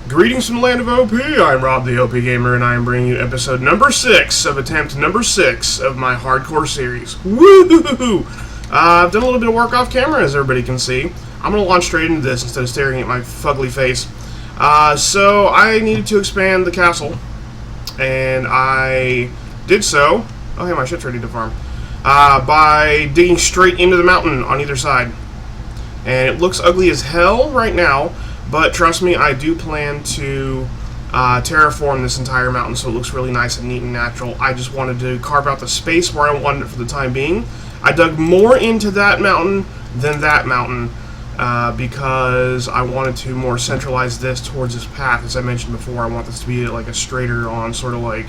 Greetings from the land of OP, I'm Rob the OPGamer, and I am bringing you episode number 6 of attempt number 6 of my hardcore series. Woohoo! I've done a little bit of work off camera, as everybody can see. I'm going to launch straight into this instead of staring at my fugly face. So I needed to expand the castle, and I did so. Oh hey, my shit's ready to farm. By digging straight into the mountain on either side. And it looks ugly as hell right now, but trust me, I do plan to terraform this entire mountain so it looks really nice and neat and natural. I just wanted to carve out the space where I wanted it for the time being. I dug more into that mountain than that mountain because I wanted to more centralize this towards this path. As I mentioned before, I want this to be like a straighter on sort of like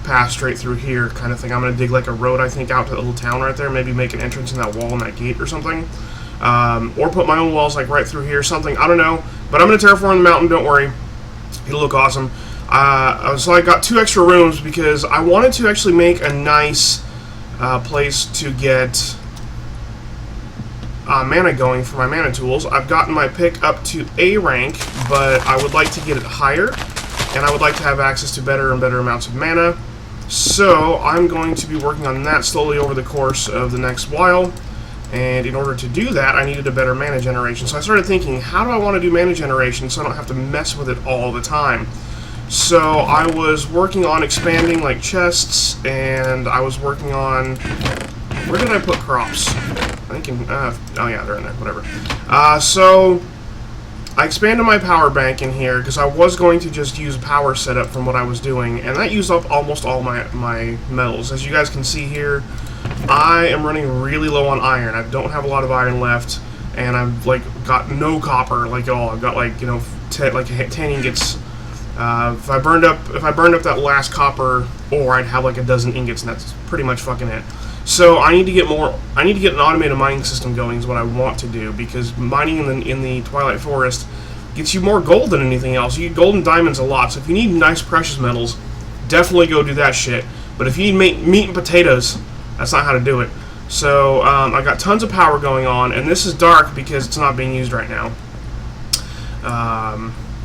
path straight through here kind of thing. I'm going to dig like a road, I think, out to the little town right there. Maybe make an entrance in that wall and that gate or something. Or put my own walls like right through here, something, I don't know, but I'm going to terraform the mountain, don't worry, it'll look awesome. So I got 2 extra rooms because I wanted to actually make a nice place to get mana going for my mana tools. I've gotten my pick up to A rank, but I would like to get it higher, and I would like to have access to better and better amounts of mana, so I'm going to be working on that slowly over the course of the next while. And in order to do that, I needed a better mana generation. So I started thinking, how do I want to do mana generation so I don't have to mess with it all the time? So I was working on expanding like chests, and I was working on... Where did I put crops? I think in... oh yeah, they're in there, whatever. So I expanded my power bank in here because I was going to just use power setup from what I was doing, and that used up almost all my metals. As you guys can see here, I am running really low on iron. I don't have a lot of iron left, and I've like got no copper like at all. I've got like 10 ingots. If I burned up that last copper ore, I'd have like a dozen ingots, and that's pretty much fucking it. So I need to get more. I need to get an automated mining system going. Is what I want to do, because mining in the Twilight Forest gets you more gold than anything else. You get gold and diamonds a lot. So if you need nice precious metals, definitely go do that shit. But if you need meat and potatoes, that's not how to do it. So I got tons of power going on, and this is dark because it's not being used right now.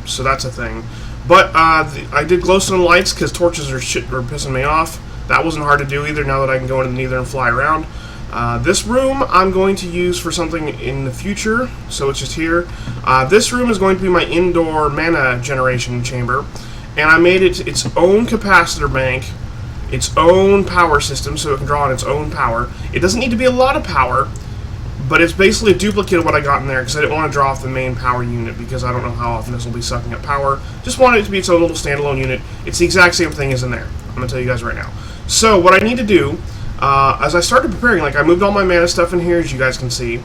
So that's a thing. But I did glowstone lights because torches are pissing me off. That wasn't hard to do either now that I can go into the nether and fly around. This room I'm going to use for something in the future, so it's just here. This room is going to be my indoor mana generation chamber, and I made it its own capacitor bank, its own power system, so it can draw on its own power. It doesn't need to be a lot of power, but it's basically a duplicate of what I got in there because I didn't want to draw off the main power unit because I don't know how often this will be sucking up power. Just wanted it to be its own little standalone unit. It's the exact same thing as in there. I'm going to tell you guys right now. So what I need to do, as I started preparing, like I moved all my mana stuff in here, as you guys can see,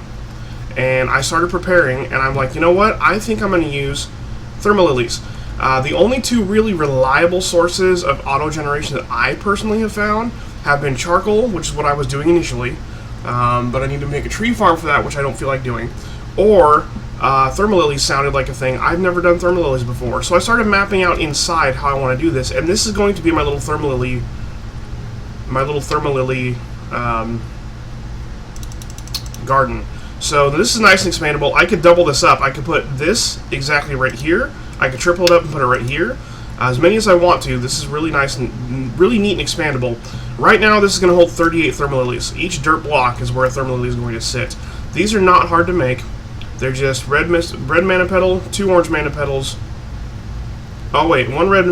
and I started preparing, and I'm like, you know what? I think I'm going to use thermalilies. The only 2 really reliable sources of auto-generation that I personally have found have been charcoal, which is what I was doing initially, but I need to make a tree farm for that, which I don't feel like doing, or thermalilies sounded like a thing. I've never done thermalilies before, so I started mapping out inside how I want to do this, and this is going to be my little thermalily garden. So this is nice and expandable. I could double this up. I could put this exactly right here. I could triple it up and put it right here. As many as I want to. This is really nice and really neat and expandable. Right now, this is going to hold 38 thermalilies. Each dirt block is where a thermalily is going to sit. These are not hard to make. They're just red mana petal, 2 orange mana petals. Oh wait, 1 red.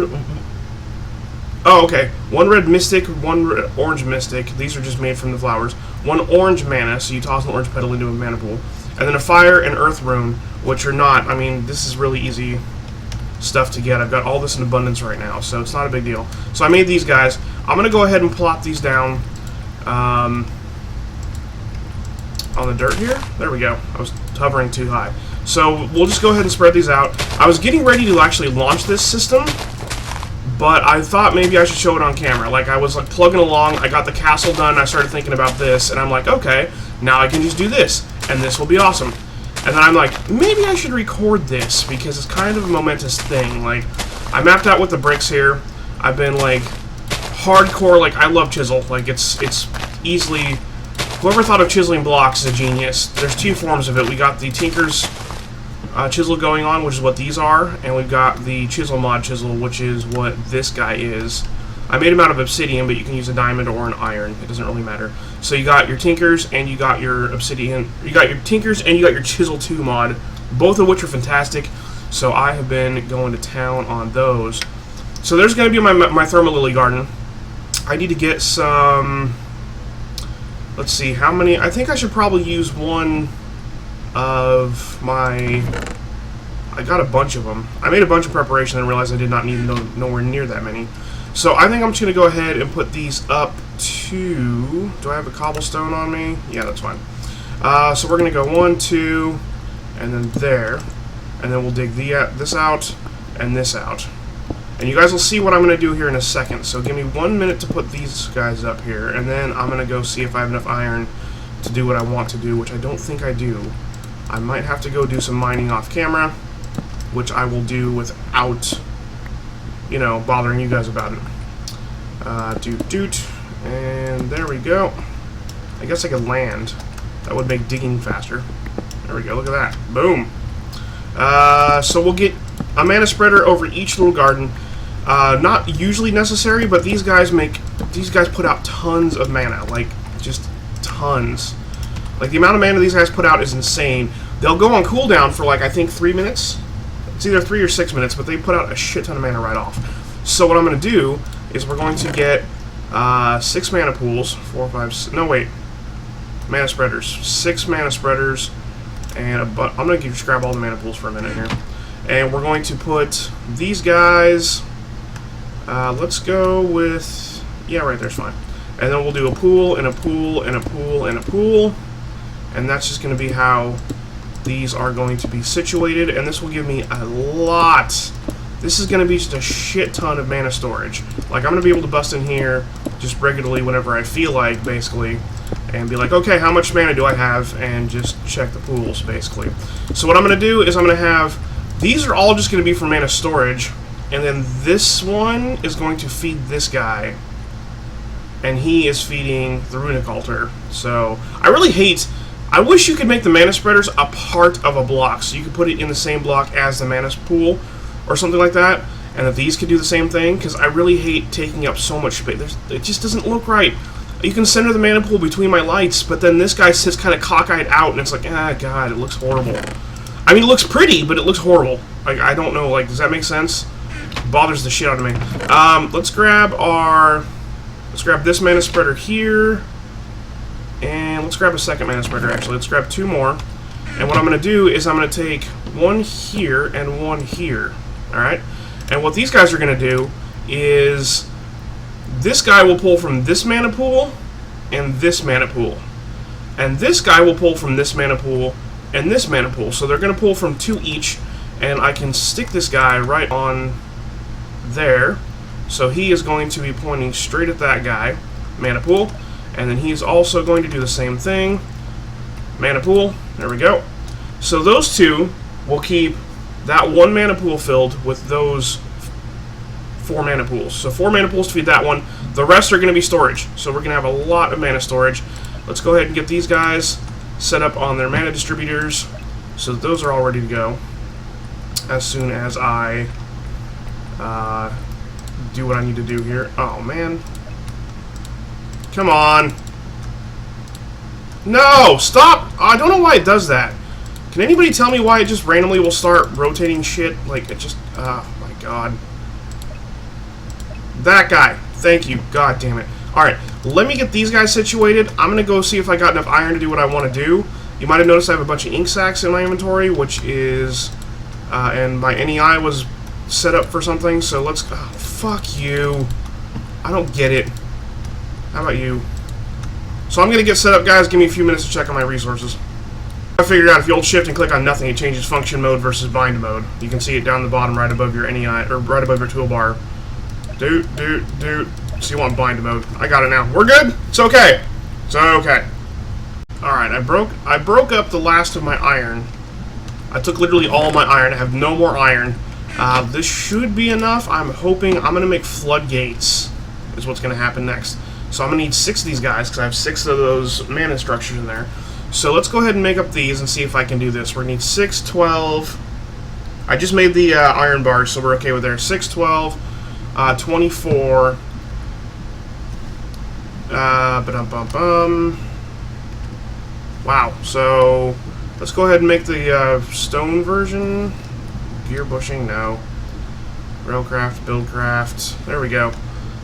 Oh okay, 1 red mystic, 1 orange mystic. These are just made from the flowers. 1 orange mana, so you toss an orange petal into a mana pool, and then a fire and earth rune, which are not. I mean, this is really easy stuff to get. I've got all this in abundance right now, so it's not a big deal. So I made these guys. I'm going to go ahead and plop these down on the dirt here. There we go. I was hovering too high. So we'll just go ahead and spread these out. I was getting ready to actually launch this system, but I thought maybe I should show it on camera. Like, I was like plugging along, I got the castle done, I started thinking about this, and I'm like, okay, now I can just do this, and this will be awesome. And then I'm like, maybe I should record this, because it's kind of a momentous thing. Like, I mapped out with the bricks here. I've been, like, hardcore, like, I love chisel. Like, it's easily... Whoever thought of chiseling blocks is a genius. There's 2 forms of it. We got the Tinker's chisel going on, which is what these are, and we've got the chisel mod chisel, which is what this guy is. I made him out of obsidian, but you can use a diamond or an iron. It doesn't really matter. So you got your tinkers and you got your obsidian. You got your tinkers and you got your chisel 2 mod, both of which are fantastic. So I have been going to town on those. So there's going to be my thermal lily garden. I need to get some. Let's see how many. I think I should probably use one of my. I got a bunch of them. I made a bunch of preparation and realized I did not need nowhere near that many. So I think I'm just going to go ahead and put these up to... Do I have a cobblestone on me? Yeah, that's fine. So we're going to go 1, 2, and then there. And then we'll dig this out and this out. And you guys will see what I'm going to do here in a second. So give me 1 minute to put these guys up here. And then I'm going to go see if I have enough iron to do what I want to do, which I don't think I do. I might have to go do some mining off camera, which I will do without... you know, bothering you guys about it. Doot. And there we go. I guess I could land. That would make digging faster. There we go, look at that. Boom. So we'll get a mana spreader over each little garden. Not usually necessary, but these guys put out tons of mana. Like, just tons. Like, the amount of mana these guys put out is insane. They'll go on cooldown for, like, I think 3 minutes. It's either 3 or 6 minutes, but they put out a shit ton of mana right off. So what I'm going to do is we're going to get 6 mana pools, 4, 5, 6, no wait, mana spreaders, 6 mana spreaders, and I'm going to just grab all the mana pools for a minute here, and we're going to put these guys. Let's go with right there's fine, and then we'll do a pool and a pool and a pool and a pool, and that's just going to be how these are going to be situated, and this will give me a lot. This is going to be just a shit ton of mana storage. Like, I'm going to be able to bust in here just regularly whenever I feel like, basically, and be like, okay, how much mana do I have, and just check the pools, basically. So what I'm going to do is I'm going to have, these are all just going to be for mana storage, and then this one is going to feed this guy, and he is feeding the runic altar. So, I wish you could make the mana spreaders a part of a block, so you could put it in the same block as the mana pool, or something like that, and that these could do the same thing, because I really hate taking up so much space. It just doesn't look right. You can center the mana pool between my lights, but then this guy sits kind of cockeyed out, and it's like, God, it looks horrible. I mean, it looks pretty, but it looks horrible. Like, I don't know, like, does that make sense? It bothers the shit out of me. Let's grab this mana spreader here. And let's grab a second mana spreader, actually. Let's grab 2 more. And what I'm going to do is I'm going to take 1 here and 1 here. Alright? And what these guys are going to do is this guy will pull from this mana pool and this mana pool. And this guy will pull from this mana pool and this mana pool. So they're going to pull from 2 each. And I can stick this guy right on there. So he is going to be pointing straight at that guy. Mana pool. And then he's also going to do the same thing. Mana pool. There we go. So those 2 will keep that 1 mana pool filled with those 4 mana pools. So 4 mana pools to feed that one. The rest are going to be storage. So we're going to have a lot of mana storage. Let's go ahead and get these guys set up on their mana distributors. So that those are all ready to go. As soon as I do what I need to do here. Oh, man. Come on. No! Stop! I don't know why it does that. Can anybody tell me why it just randomly will start rotating shit? Like, it just... Oh, my God. That guy. Thank you. God damn it. Alright, let me get these guys situated. I'm going to go see if I got enough iron to do what I want to do. You might have noticed I have a bunch of ink sacs in my inventory, which is... and my NEI was set up for something, so let's... Oh, fuck you. I don't get it. How about you? So I'm going to get set up, guys. Give me a few minutes to check on my resources. I figured out if you hold shift and click on nothing, it changes function mode versus bind mode. You can see it down the bottom right above your NEI, or right above your toolbar. Doot. So you want bind mode. I got it now. We're good? It's okay. It's okay. Alright, I broke up the last of my iron. I took literally all my iron. I have no more iron. This should be enough. I'm hoping I'm going to make floodgates is what's going to happen next. So I'm going to need 6 of these guys, because I have 6 of those mana structures in there. So let's go ahead and make up these and see if I can do this. We're going to need 6, 12, I just made the iron bars, so we're okay with there. 6, 12, 24. Wow. So let's go ahead and make the stone version. Gear bushing, no. Railcraft, buildcraft. There we go.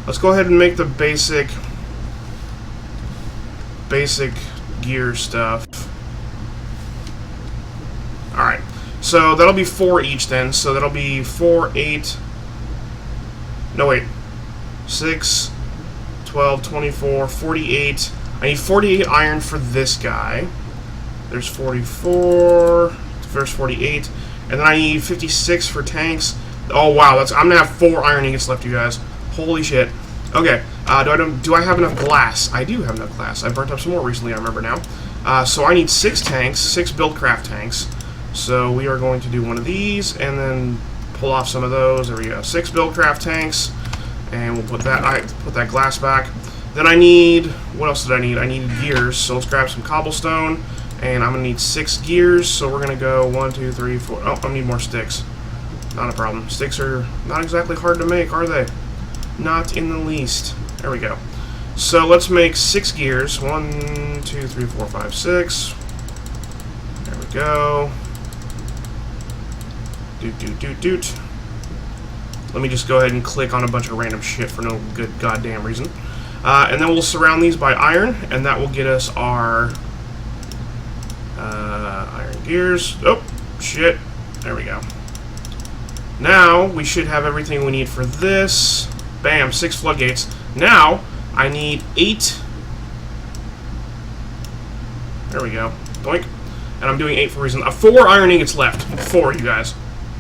Let's go ahead and make the basic gear stuff. Alright. So that'll be 4 each then. So that'll be 4, 8. No, wait. 6, 12, 24, 48. I need 48 iron for this guy. There's 44. There's 48. And then I need 56 for tanks. Oh, wow. I'm going to have 4 iron ingots left, you guys. Holy shit. Okay. Do I have enough glass? I do have enough glass. I burnt up some more recently, I remember now. So I need 6 tanks, 6 buildcraft tanks. So we are going to do one of these and then pull off some of those. There we go. 6 buildcraft tanks. And we'll put that glass back. Then I need... What else did I need? I needed gears. So let's grab some cobblestone. And I'm going to need 6 gears. So we're going to go 1, 2, 3, 4... Oh, I need more sticks. Not a problem. Sticks are not exactly hard to make, are they? Not in the least. There we go. So let's make 6 gears. 1, 2, 3, 4, 5, 6. There we go. Doot. Let me just go ahead and click on a bunch of random shit for no good goddamn reason. And then we'll surround these by iron, and that will get us our iron gears. Oh, shit. There we go. Now, we should have everything we need for this. Bam, 6 floodgates. Now, I need 8. There we go. Doink. And I'm doing 8 for a reason. 4 iron ingots left. 4, you guys.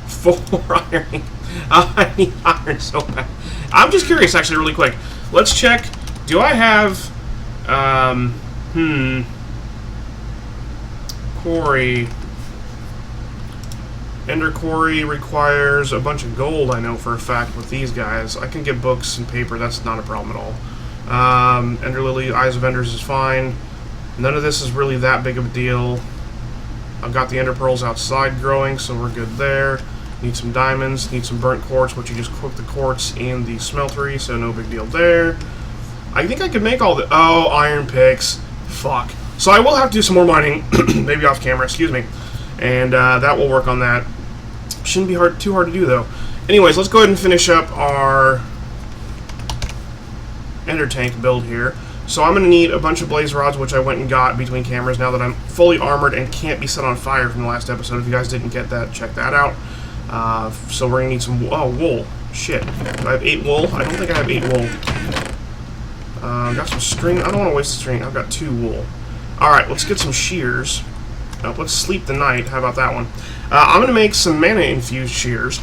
4 iron ingots. I need iron so bad. I'm just curious, actually, really quick. Let's check. Do I have... Quarry. Ender Quarry requires a bunch of gold, I know for a fact, with these guys. I can get books and paper, that's not a problem at all. Ender Lily, Eyes of Enders is fine. None of this is really that big of a deal. I've got the Ender Pearls outside growing, so we're good there. Need some diamonds, need some burnt quartz, which you just cook the quartz in the smeltery, so no big deal there. I think I could make all the... Oh, iron picks. Fuck. So I will have to do some more mining, maybe off camera, excuse me. And that will work on that. Shouldn't be too hard to do, though. Anyways, let's go ahead and finish up our ender tank build here. So I'm going to need a bunch of blaze rods, which I went and got between cameras now that I'm fully armored and can't be set on fire from the last episode. If you guys didn't get that, check that out. So we're going to need some... Oh, wool. Shit. Do I have 8 wool? I don't think I have 8 wool. I've got some string. I don't want to waste the string. I've got 2 wool. Alright, let's get some shears. Let's sleep the night. How about that one? I'm going to make some mana-infused shears.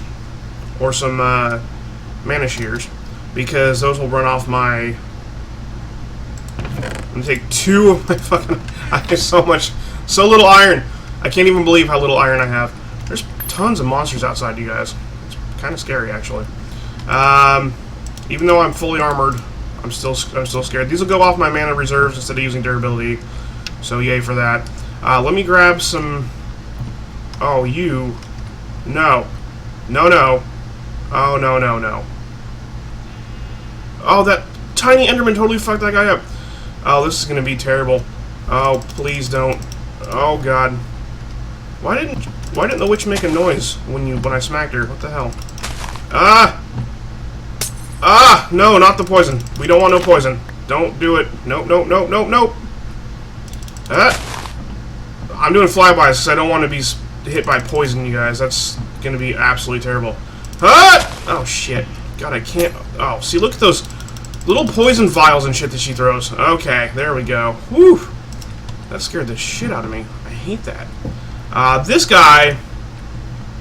Or some mana shears. Because those will run off my... I'm going to take 2 of my fucking... I have so little iron. I can't even believe how little iron I have. There's tons of monsters outside, you guys. It's kind of scary, actually. Even though I'm fully armored, I'm still scared. These will go off my mana reserves instead of using durability. So yay for that. Let me grab some... Oh, you... No. No. Oh, no. Oh, that tiny Enderman totally fucked that guy up. Oh, this is going to be terrible. Oh, please don't. Oh, God. Why didn't the witch make a noise when I smacked her? What the hell? No, not the poison. We don't want no poison. Don't do it. Nope. I'm doing flybys because I don't want to be hit by poison, you guys. That's going to be absolutely terrible. Oh, shit. God, I can't... Oh, see, look at those little poison vials and shit that she throws. Okay, there we go. Whew. That scared the shit out of me. I hate that. This guy...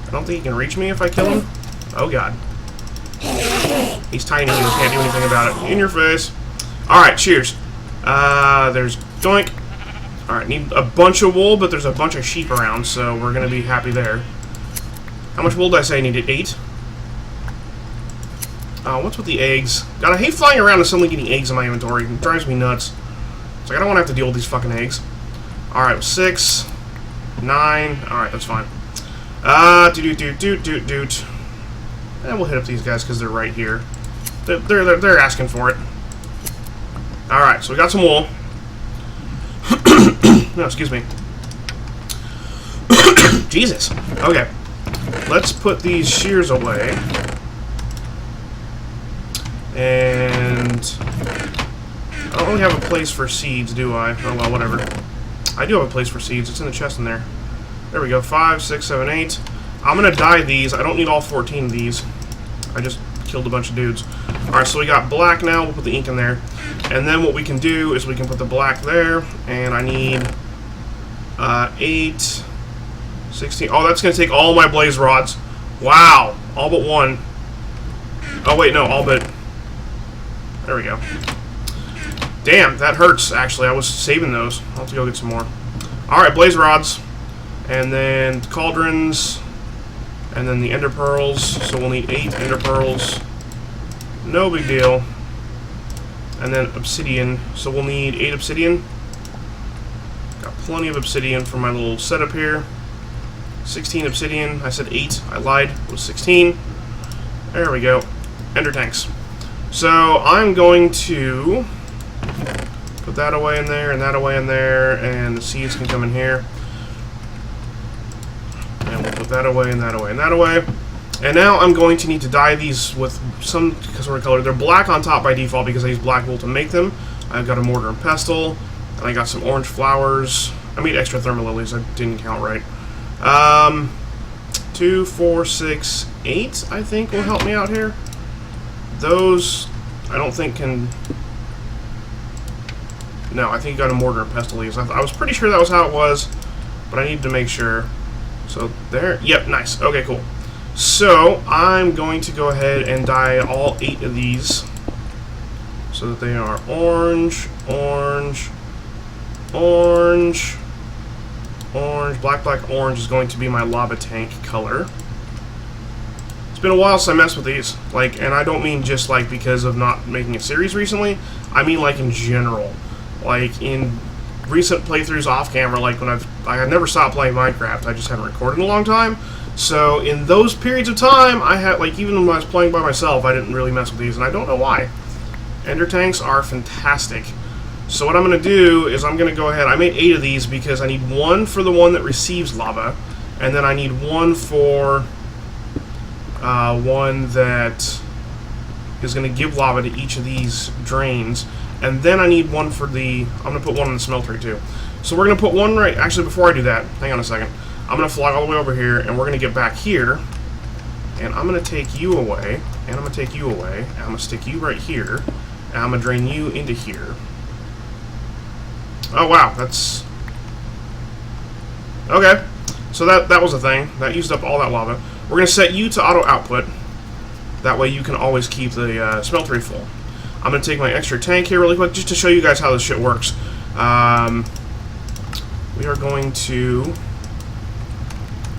I don't think he can reach me if I kill him. Oh, God. He's tiny and can't do anything about it. In your face. Alright, cheers. There's doink. Alright, need a bunch of wool, but there's a bunch of sheep around, so we're going to be happy there. How much wool did I say I needed? 8? What's with the eggs? God, I hate flying around and suddenly getting eggs in my inventory. It drives me nuts. It's like, I don't want to have to deal with these fucking eggs. Alright, 6, 9. Alright, that's fine. Doot. And we'll hit up these guys because they're right here. They're asking for it. Alright, so we got some wool. No, excuse me. Jesus. Okay. Let's put these shears away. And I don't really have a place for seeds, do I? Oh, well, whatever. I do have a place for seeds. It's in the chest in there. There we go. 5, 6, 7, 8. I'm going to dye these. I don't need all 14 of these. I just killed a bunch of dudes. Alright, so we got black now. We'll put the ink in there. And then what we can do is we can put the black there. And I need 8, 16. Oh, that's going to take all my blaze rods. Wow. All but one. Oh, wait, no. All but... There we go. Damn, that hurts, actually. I was saving those. I'll have to go get some more. Alright, blaze rods. And then cauldrons. And then the ender pearls. So we'll need 8 ender pearls. No big deal. And then obsidian. So we'll need 8 obsidian. Got plenty of obsidian for my little setup here. 16 obsidian. I said 8. I lied. It was 16. There we go. Ender tanks. So I'm going to put that away in there, and that away in there, and the seeds can come in here. And we'll put that away, and that away, and that away. And now I'm going to need to dye these with some sort of color. They're black on top by default because I use black wool to make them. I've got a mortar and pestle, and I got some orange flowers. I made extra thermal lilies. I didn't count right. 2, 4, 6, 8, I think will help me out here. Those, I don't think can... No, I think you got a mortar and pestle leaves. I was pretty sure that was how it was, but I need to make sure. So there, yep, nice. Okay, cool. So I'm going to go ahead and dye all 8 of these so that they are orange, orange, orange, orange. Black, orange is going to be my lava tank color. It's been a while since I messed with these, like, and I don't mean just like because of not making a series recently. I mean like in general, like in recent playthroughs off camera, like when I had never stopped playing Minecraft. I just hadn't recorded in a long time. So in those periods of time, I had, like, even when I was playing by myself, I didn't really mess with these, and I don't know why. Ender tanks are fantastic. So what I'm going to do is I'm going to go ahead. I made 8 of these because I need 1 for the one that receives lava, and then I need 1 for one that is going to give lava to each of these drains, and then I need 1 for the... I'm going to put 1 in the smeltery too. So we're going to put 1 right... Actually, before I do that, hang on a second. I'm going to fly all the way over here, and we're going to get back here, and I'm going to take you away, and I'm going to take you away, and I'm going to stick you right here, and I'm going to drain you into here. Oh, wow, that's... Okay, so that was a thing. That used up all that lava. We're going to set you to auto-output. That way you can always keep the smeltery full. I'm going to take my extra tank here really quick, just to show you guys how this shit works. We are going to...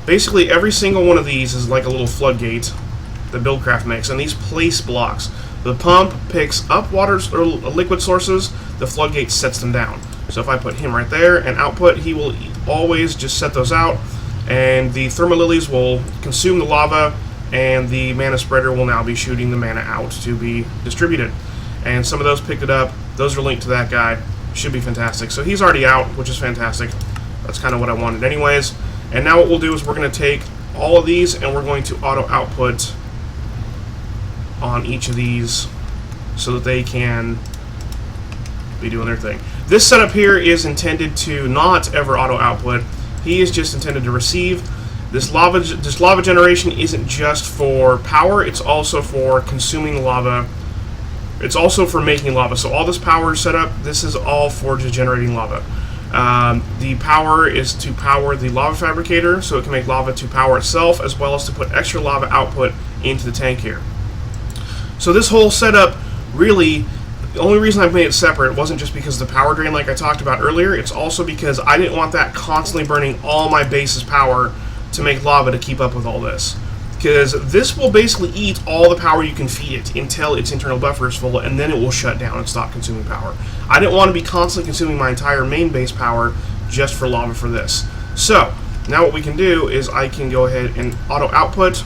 Basically, every single one of these is like a little floodgate that Buildcraft makes, and these place blocks. The pump picks up water or liquid sources, the floodgate sets them down. So if I put him right there and output, he will always just set those out, and the thermal lilies will consume the lava, and the mana spreader will now be shooting the mana out to be distributed. And some of those picked it up. Those are linked to that guy. Should be fantastic. So he's already out, which is fantastic. That's kind of what I wanted anyways. And now what we'll do is we're going to take all of these and we're going to auto-output on each of these so that they can be doing their thing. This setup here is intended to not ever auto-output. He is just intended to receive. This lava generation isn't just for power, it's also for consuming lava. It's also for making lava. So all this power setup, this is all for just generating lava. The power is to power the lava fabricator, so it can make lava to power itself, as well as to put extra lava output into the tank here. So this whole setup, really, the only reason I've made it separate wasn't just because of the power drain like I talked about earlier, it's also because I didn't want that constantly burning all my base's power to make lava to keep up with all this. Because this will basically eat all the power you can feed it until its internal buffer is full, and then it will shut down and stop consuming power. I didn't want to be constantly consuming my entire main base power just for lava for this. So, Now what we can do is I can go ahead and auto output,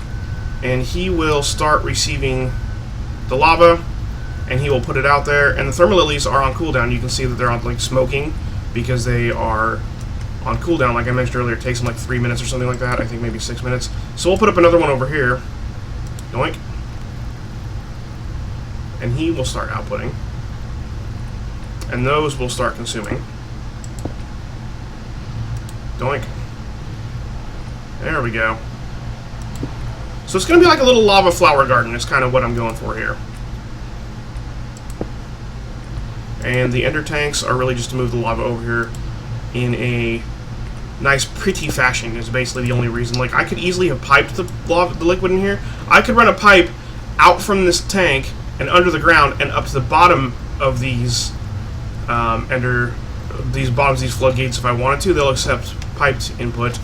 and he will start receiving the lava, and he will put it out there. And the thermal lilies are on cooldown. You can see that they're on like smoking because they are on cooldown. Like I mentioned earlier, it takes them like 3 minutes or something like that. I think maybe 6 minutes. So we'll put up another one over here. Doink. And he will start outputting. And those will start consuming. Doink. There we go. So it's going to be like a little lava flower garden is kind of what I'm going for here. And the ender tanks are really just to move the lava over here in a nice, pretty fashion is basically the only reason. Like, I could easily have piped the liquid in here. I could run a pipe out from this tank and under the ground and up to the bottom of these these floodgates if I wanted to. They'll accept piped input.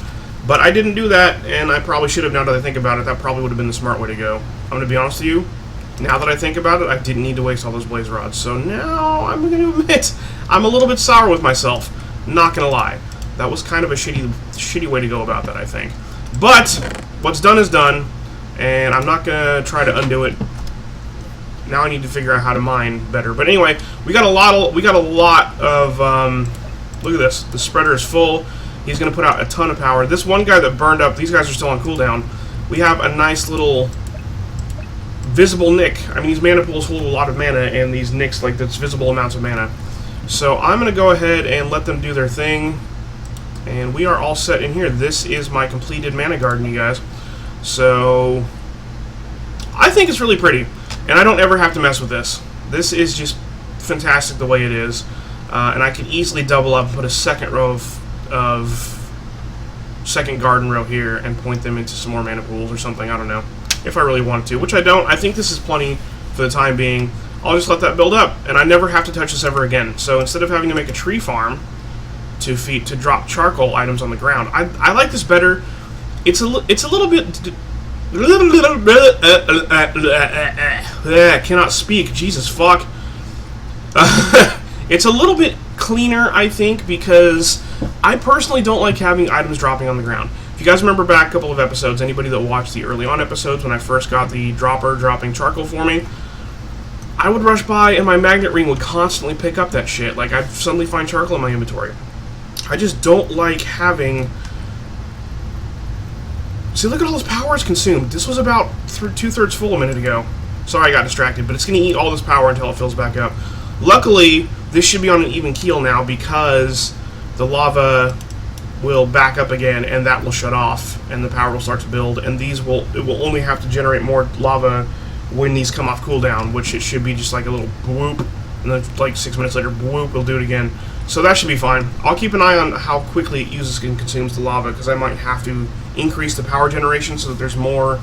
But I didn't do that, and I probably should have. Now that I think about it, that probably would have been the smart way to go. I'm going to be honest with you. Now that I think about it, I didn't need to waste all those blaze rods. So now I'm going to admit I'm a little bit sour with myself. Not going to lie. That was kind of a shitty way to go about that, I think. But what's done is done, and I'm not going to try to undo it. Now I need to figure out how to mine better. But anyway, we got a lot of look at this. The spreader is full. He's going to put out a ton of power. This one guy that burned up, these guys are still on cooldown. We have a nice little visible nick. I mean, these mana pools hold a lot of mana, and these nicks, like, that's visible amounts of mana. So I'm going to go ahead and let them do their thing. And we are all set in here. This is my completed mana garden, you guys. So I think it's really pretty. And I don't ever have to mess with this. This is just fantastic the way it is. And I can easily double up and put a second row of second garden row here and point them into some more mana pools or something. I don't know. If I really wanted to. Which I don't. I think this is plenty for the time being. I'll just let that build up. And I never have to touch this ever again. So instead of having to make a tree farm to drop charcoal items on the ground, I like this better. It's a little bit... I cannot speak. Jesus fuck. It's a little bit cleaner, I think, because I personally don't like having items dropping on the ground. If you guys remember back a couple of episodes, anybody that watched the early on episodes when I first got the dropper dropping charcoal for me, I would rush by and my magnet ring would constantly pick up that shit. Like, I'd suddenly find charcoal in my inventory. I just don't like having... See, look at all this power is consumed. This was about 2/3 full a minute ago. Sorry I got distracted, but it's going to eat all this power until it fills back up. Luckily, this should be on an even keel now because the lava will back up again and that will shut off and the power will start to build, and it will only have to generate more lava when these come off cooldown, which it should be just like a little whoop, and then like 6 minutes later, whoop, we'll do it again. So that should be fine. I'll keep an eye on how quickly it uses and consumes the lava, because I might have to increase the power generation so that there's more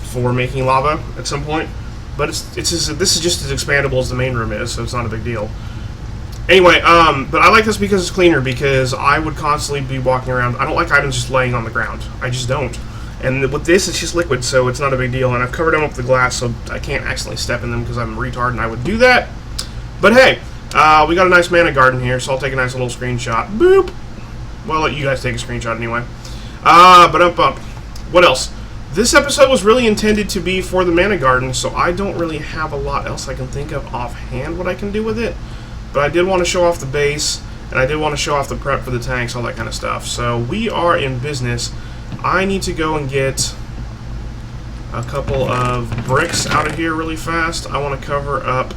for making lava at some point. But this is just as expandable as the main room is, so it's not a big deal. Anyway, but I like this because it's cleaner, because I would constantly be walking around. I don't like items just laying on the ground. I just don't. And with this, it's just liquid, so it's not a big deal. And I've covered them up with the glass, so I can't accidentally step in them because I'm a retard and I would do that. But hey, we got a nice mana garden here, so I'll take a nice little screenshot. Boop! Well, I'll let you guys take a screenshot anyway. What else? This episode was really intended to be for the mana garden, so I don't really have a lot else I can think of offhand what I can do with it. But I did want to show off the base, and I did want to show off the prep for the tanks, all that kind of stuff. So we are in business. I need to go and get a couple of bricks out of here really fast. I want to cover up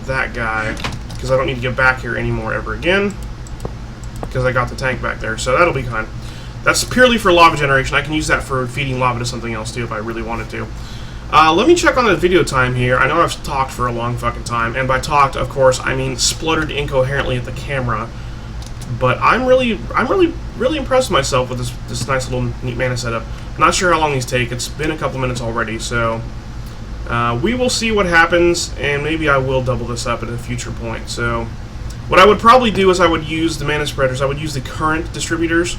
that guy, because I don't need to get back here anymore ever again, because I got the tank back there, so that'll be fine. That's purely for lava generation. I can use that for feeding lava to something else too if I really wanted to. Let me check on the video time here. I know I've talked for a long fucking time, and by talked, of course, I mean spluttered incoherently at the camera. But I'm really impressed with myself with this nice little neat mana setup. I'm not sure how long these take. It's been a couple minutes already, so we will see what happens, and maybe I will double this up at a future point. So what I would probably do is I would use the mana spreaders. I would use the current distributors,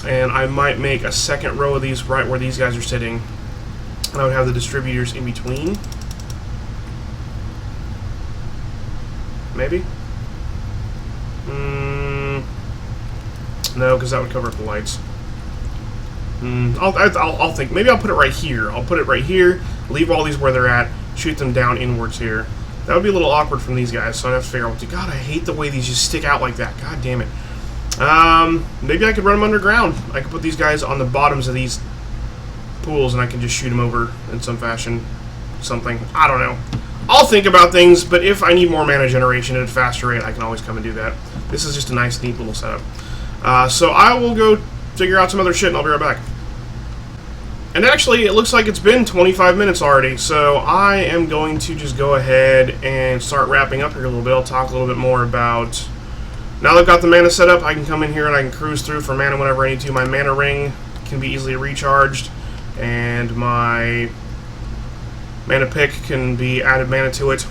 and I might make a second row of these right where these guys are sitting, and I would have the distributors in between. Maybe? No, because that would cover up the lights. I'll think. Maybe I'll put it right here. I'll put it right here, leave all these where they're at, shoot them down inwards here. That would be a little awkward from these guys, so I'd have to figure out what to do. God, I hate the way these just stick out like that. God damn it. Maybe I could run them underground. I could put these guys on the bottoms of these pools, and I can just shoot them over in some fashion. Something. I don't know. I'll think about things, but if I need more mana generation at a faster rate, I can always come and do that. This is just a nice, neat little setup. So I will go figure out some other shit, and I'll be right back. And actually, it looks like it's been 25 minutes already, so I am going to just go ahead and start wrapping up here a little bit. I'll talk a little bit more about... Now that I've got the mana set up, I can come in here and I can cruise through for mana whenever I need to. My mana ring can be easily recharged, and my mana pick can be added mana to it.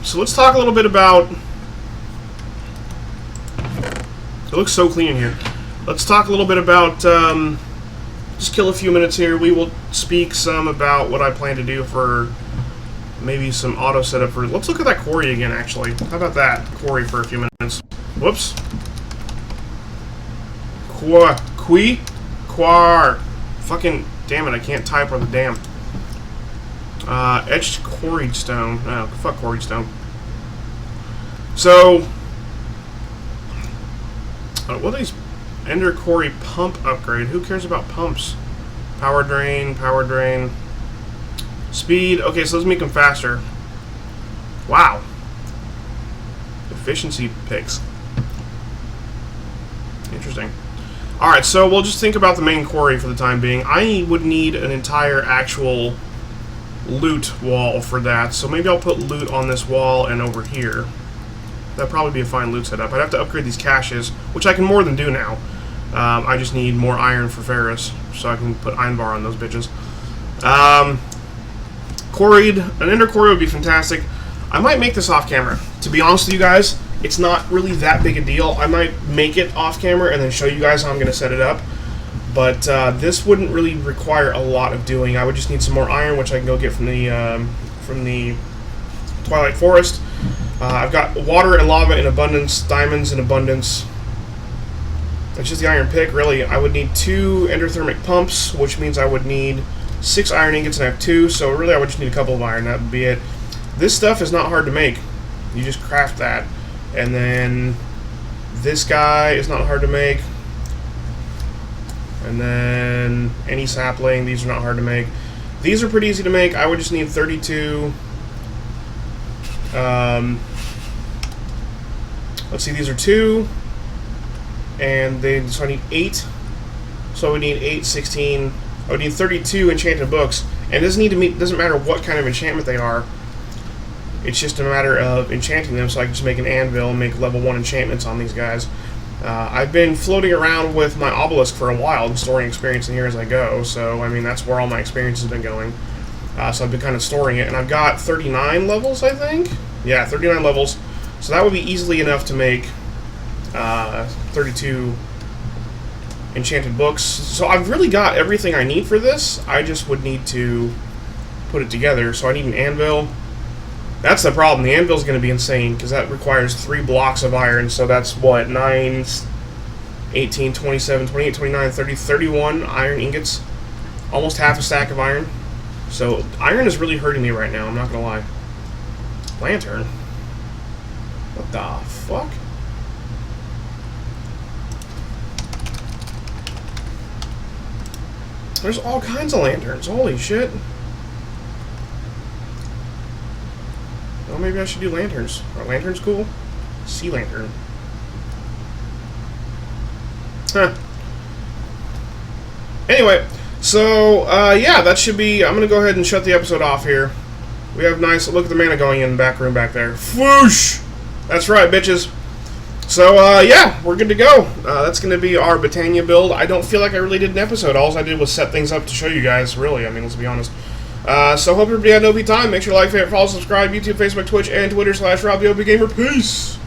So let's talk a little bit about... It looks so clean in here. Let's talk a little bit about... just kill a few minutes here. We will speak some about what I plan to do for maybe some auto setup for... Let's look at that quarry again, actually. How about that? Quarry for a few minutes. Whoops. Quar. Fucking... Damn it, I can't type or the damn. Etched quarried stone. Oh, fuck quarried stone. So... what are these... Ender Quarry pump upgrade. Who cares about pumps? Power drain, power drain. Speed. Okay, so let's make them faster. Wow. Efficiency picks. Interesting. Alright, so we'll just think about the main quarry for the time being. I would need an entire actual loot wall for that, so maybe I'll put loot on this wall and over here. That'd probably be a fine loot setup. I'd have to upgrade these caches, which I can more than do now. I just need more iron for ferrous, so I can put iron bar on those bitches. Quarried, an ender quarry would be fantastic. I might make this off camera. To be honest with you guys, it's not really that big a deal. I might make it off camera and then show you guys how I'm going to set it up. But this wouldn't really require a lot of doing. I would just need some more iron, which I can go get from the Twilight Forest. I've got water and lava in abundance, diamonds in abundance. It's just the iron pick, really. I would need 2 endothermic pumps, which means I would need 6 iron ingots, and I have 2, so really I would just need a couple of iron. That would be it. This stuff is not hard to make. You just craft that. And then this guy is not hard to make. And then any sapling, these are not hard to make. These are pretty easy to make. I would just need 32... let's see, these are 2, and so I need 8, so we need 8, 16, I would need 32 enchanted books, and it doesn't matter what kind of enchantment they are, it's just a matter of enchanting them, so I can just make an anvil and make level 1 enchantments on these guys. I've been floating around with my obelisk for a while and storing experience in here as I go, so I mean that's where all my experience has been going. So I've been kind of storing it, and I've got 39 levels, I think? Yeah, 39 levels. So that would be easily enough to make 32 enchanted books. So I've really got everything I need for this. I just would need to put it together. So I need an anvil. That's the problem. The anvil's going to be insane, because that requires 3 blocks of iron. So that's, what, 9, 18, 27, 28, 29, 30, 31 iron ingots. Almost half a stack of iron. So, iron is really hurting me right now, I'm not gonna lie. Lantern? What the fuck? There's all kinds of lanterns, holy shit. Well, maybe I should do lanterns. Are lanterns cool? Sea lantern. Huh. Anyway. So, yeah, that should be... I'm going to go ahead and shut the episode off here. We have nice... Look at the mana going in the back room back there. Whoosh! That's right, bitches. So, yeah, we're good to go. That's going to be our Botania build. I don't feel like I really did an episode. All I did was set things up to show you guys, really. I mean, let's be honest. So, hope everybody had an OP time. Make sure to like, favorite, follow, subscribe, YouTube, Facebook, Twitch, and Twitter /RobTheOPGamer. Peace!